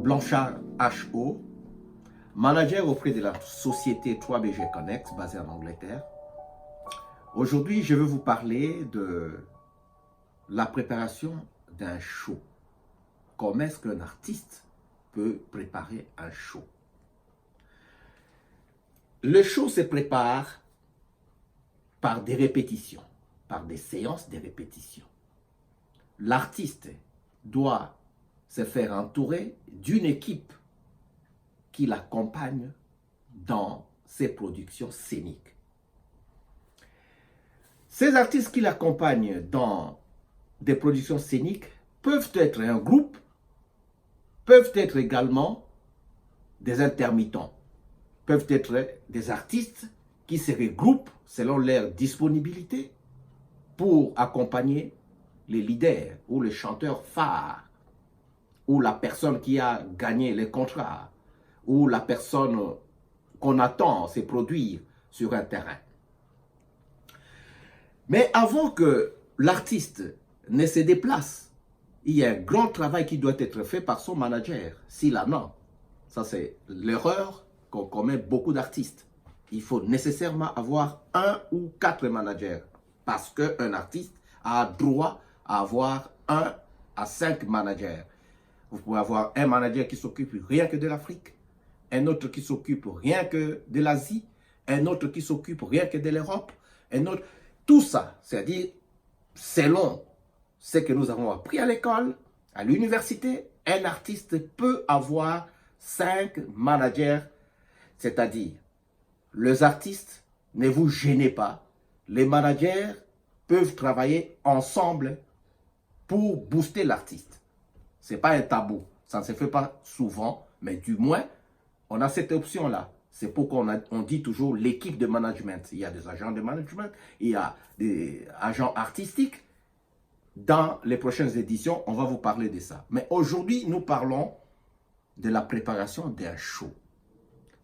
Blanchard H.O., manager auprès de la société 3BG Connect, basée en Angleterre. Aujourd'hui, je vais vous parler de la préparation d'un show. Comment est-ce qu'un artiste peut préparer un show? Le show se prépare par des répétitions, par des séances de répétitions. L'artiste doit se faire entourer d'une équipe qui l'accompagne dans ses productions scéniques. Ces artistes qui l'accompagnent dans des productions scéniques peuvent être un groupe, peuvent être également des intermittents, peuvent être des artistes qui se regroupent selon leur disponibilité pour accompagner les leaders ou les chanteurs phares, ou la personne qui a gagné les contrats, ou la personne qu'on attend se produire sur un terrain. Mais avant que l'artiste ne se déplace, il y a un grand travail qui doit être fait par son manager, s'il en a. Ça, c'est l'erreur qu'ont commet beaucoup d'artistes. Il faut nécessairement avoir 1 ou 4 managers, parce qu'un artiste a droit à avoir 1 à 5 managers. Vous pouvez avoir un manager qui s'occupe rien que de l'Afrique, un autre qui s'occupe rien que de l'Asie, un autre qui s'occupe rien que de l'Europe, un autre... Tout ça, c'est-à-dire, selon ce que nous avons appris à l'école, à l'université, un artiste peut avoir 5 managers, c'est-à-dire, les artistes, ne vous gênez pas, les managers peuvent travailler ensemble pour booster l'artiste. Ce n'est pas un tabou, ça ne se fait pas souvent, mais du moins, on a cette option-là. C'est pourquoi on dit toujours l'équipe de management. Il y a des agents de management, il y a des agents artistiques. Dans les prochaines éditions, on va vous parler de ça. Mais aujourd'hui, nous parlons de la préparation d'un show.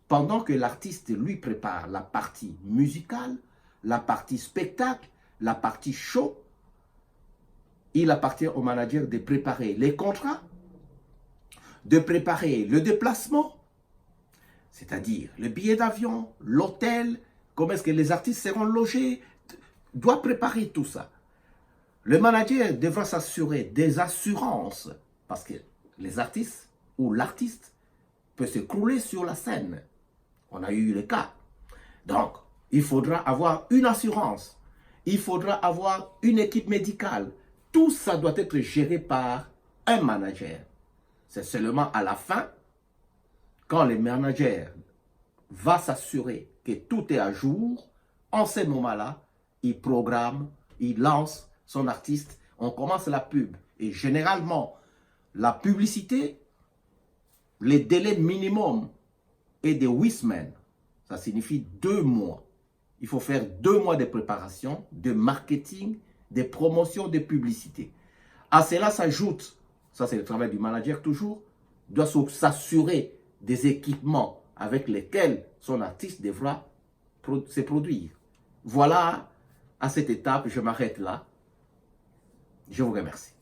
Pendant que l'artiste, lui, prépare la partie musicale, la partie spectacle, la partie show, il appartient au manager de préparer les contrats, de préparer le déplacement, c'est-à-dire le billet d'avion, l'hôtel, comment est-ce que les artistes seront logés, doit préparer tout ça. Le manager devra s'assurer des assurances, parce que les artistes ou l'artiste peut se crouler sur la scène. On a eu le cas. Donc, il faudra avoir une assurance, il faudra avoir une équipe médicale. Tout ça doit être géré par un manager. C'est seulement à la fin, quand le manager va s'assurer que tout est à jour, en ce moment-là, il programme, il lance son artiste, on commence la pub. Et généralement, la publicité, les délais minimum est de 8 semaines. Ça signifie 2 mois. Il faut faire 2 mois de préparation, de marketing, de promotion, de publicité. À cela s'ajoute, ça c'est le travail du manager toujours, doit s'assurer des équipements avec lesquels son artiste devra se produire. Voilà, à cette étape, je m'arrête là. Je vous remercie.